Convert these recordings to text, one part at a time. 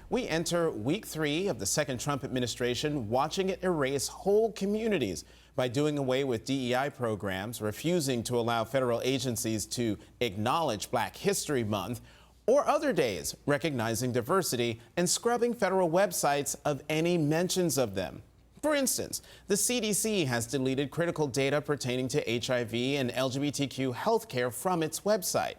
We enter week 3 of the second Trump administration, watching it erase whole communities by doing away with DEI programs, refusing to allow federal agencies to acknowledge Black History Month, or other days recognizing diversity and scrubbing federal websites of any mentions of them. For instance, the CDC has deleted critical data pertaining to HIV and LGBTQ healthcare from its website.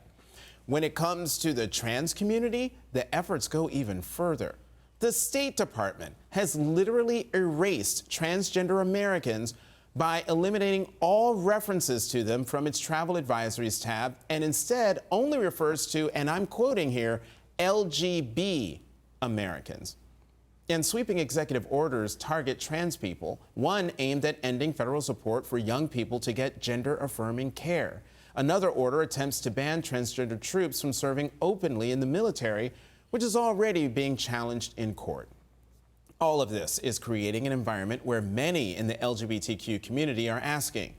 When it comes to the trans community, the efforts go even further. The State Department has literally erased transgender Americans by eliminating all references to them from its travel advisories tab and instead only refers to, and I'm quoting here, LGB Americans. And sweeping executive orders target trans people, one aimed at ending federal support for young people to get gender-affirming care. Another order attempts to ban transgender troops from serving openly in the military, which is already being challenged in court. All of this is creating an environment where many in the LGBTQ community are asking,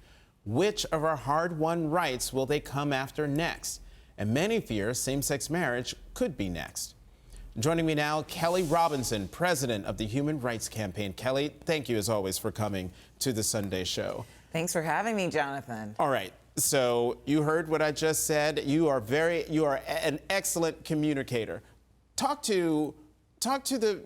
which of our hard-won rights will they come after next? And many fear same-sex marriage could be next. Joining me now, Kelley Robinson, president of the Human Rights Campaign. Kelley, thank you as always for coming to the Sunday show. Thanks for having me, Jonathan. All right, so you heard what I just said. You are an excellent communicator. Talk to the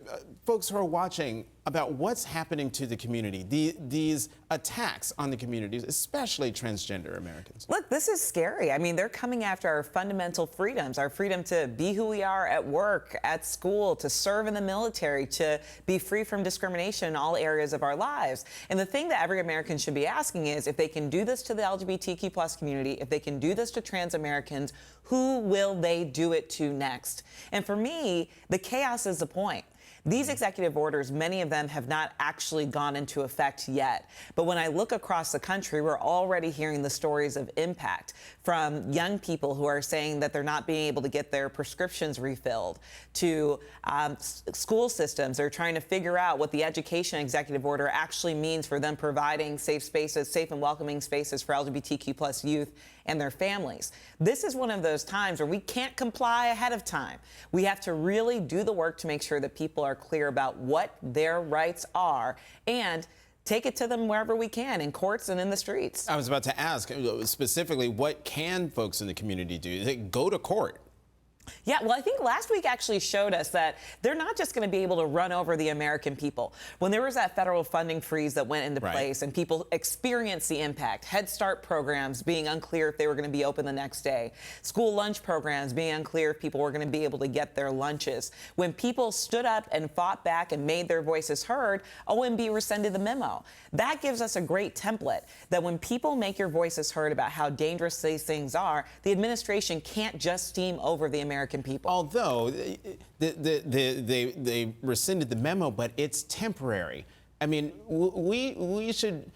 folks who are watching about what's happening to the community, these attacks on the communities, especially transgender Americans. Look, this is scary. I mean, they're coming after our fundamental freedoms, our freedom to be who we are at work, at school, to serve in the military, to be free from discrimination in all areas of our lives. And the thing that every American should be asking is, if they can do this to the LGBTQ plus community, if they can do this to trans Americans, who will they do it to next? And for me, the chaos is the point. These executive orders, many of them have not actually gone into effect yet. But when I look across the country, we're already hearing the stories of impact from young people who are saying that they're not being able to get their prescriptions refilled, to school systems. They're trying to figure out what the education executive order actually means for them providing safe spaces, safe and welcoming spaces for LGBTQ plus youth and their families. This is one of those times where we can't comply ahead of time. We have to really do the work to make sure that people are clear about what their rights are and take it to them wherever we can, in courts and in the streets. I was about to ask specifically, what can folks in the community do? They go to court. Yeah, well, I think last week actually showed us that they're not just going to be able to run over the American people. When there was that federal funding freeze that went into place and people experienced the impact, Head Start programs being unclear if they were going to be open the next day, school lunch programs being unclear if people were going to be able to get their lunches. When people stood up and fought back and made their voices heard, OMB rescinded the memo. That gives us a great template that when people make your voices heard about how dangerous these things are, the administration can't just steam over the American people. Although they rescinded the memo, but it's temporary. I mean, we should.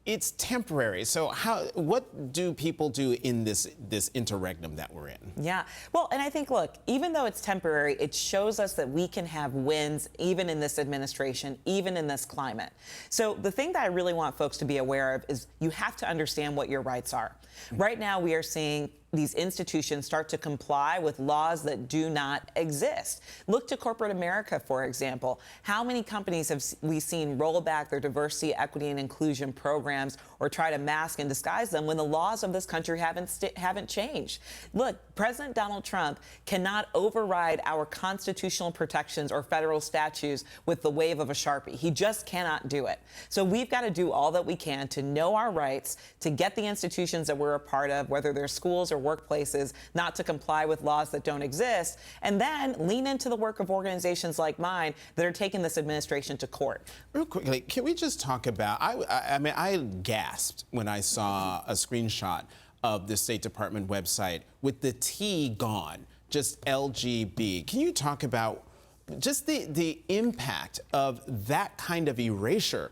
It's temporary. So what do people do in this interregnum that we're in? Yeah. Well, and I think, look, even though it's temporary, it shows us that we can have wins even in this administration, even in this climate. So the thing that I really want folks to be aware of is you have to understand what your rights are. Right now, we are seeing these institutions start to comply with laws that do not exist. Look to corporate America, for example. How many companies have we seen roll back their diversity, equity, and inclusion programs or try to mask and disguise them when the laws of this country haven't changed? Look, President Donald Trump cannot override our constitutional protections or federal statutes with the wave of a Sharpie. He just cannot do it. So we've got to do all that we can to know our rights, to get the institutions that we're a part of, whether they're schools or workplaces, not to comply with laws that don't exist, and then lean into the work of organizations like mine that are taking this administration to court. Real quickly, can we just talk about, I mean, I gasped when I saw a screenshot of the State Department website with the T gone, just LGB. Can you talk about just the impact of that kind of erasure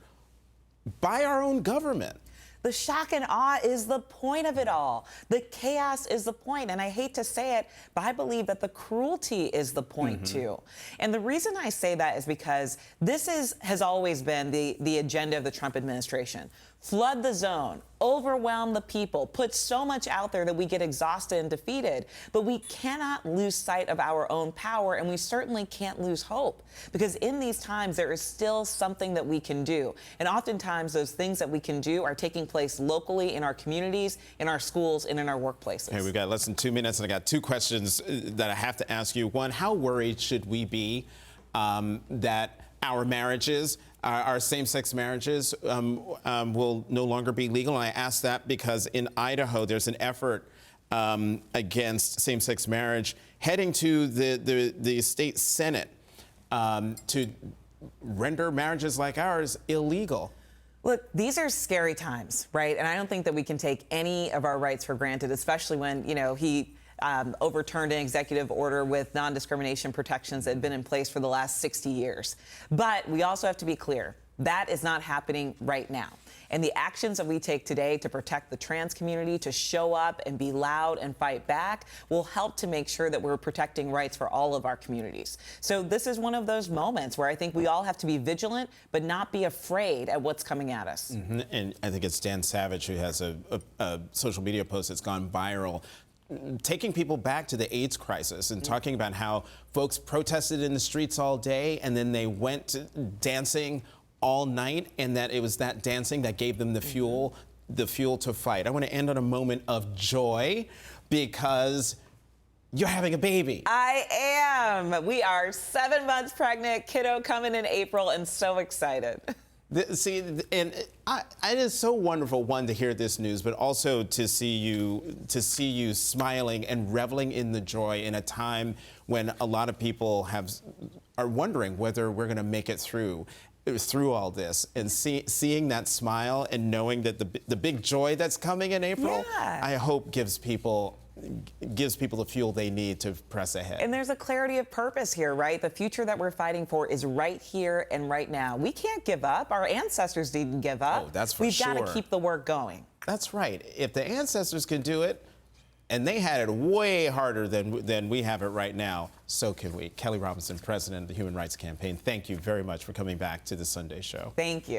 by our own government? The shock and awe is the point of it all. The chaos is the point. And I hate to say it, but I believe that the cruelty is the point too. And the reason I say that is because this has always been the agenda of the Trump administration. flood the zone, overwhelm the people, put so much out there that we get exhausted and defeated. But we cannot lose sight of our own power, and we certainly can't lose hope, because in these times there is still something that we can do. And oftentimes those things that we can do are taking place locally in our communities, in our schools, and in our workplaces. Hey, we've got less than 2 minutes, and I got two questions that I have to ask you. One, how worried should we be that our marriages, our same-sex marriages, will no longer be legal? And I ask that because in Idaho, there's an effort against same-sex marriage heading to the state Senate to render marriages like ours illegal. Look, these are scary times, right? And I don't think that we can take any of our rights for granted, especially when, he overturned an executive order with non-discrimination protections that had been in place for the last 60 years. But we also have to be clear, that is not happening right now. And the actions that we take today to protect the trans community, to show up and be loud and fight back, will help to make sure that we're protecting rights for all of our communities. So this is one of those moments where I think we all have to be vigilant, but not be afraid at what's coming at us. Mm-hmm. And I think it's Dan Savage who has a social media post that's gone viral, taking people back to the AIDS crisis and talking about how folks protested in the streets all day and then they went dancing all night, and that it was that dancing that gave them the fuel to fight. I want to end on a moment of joy because you're having a baby. I am. We are 7 months pregnant, kiddo coming in April, and so excited. See, and it is so wonderful, one, to hear this news, but also to see you smiling and reveling in the joy in a time when a lot of people are wondering whether we're going to make it through all this, and seeing that smile and knowing that the big joy that's coming in April, yeah, I hope gives people the fuel they need to press ahead. And there's a clarity of purpose here, right? The future that we're fighting for is right here and right now. We can't give up. Our ancestors didn't give up. Oh, that's for We've sure. got to keep the work going. That's right. If the ancestors can do it, and they had it way harder than we have it right now, so can we. Kelley Robinson, president of the Human Rights Campaign, thank you very much for coming back to the Sunday Show. Thank you.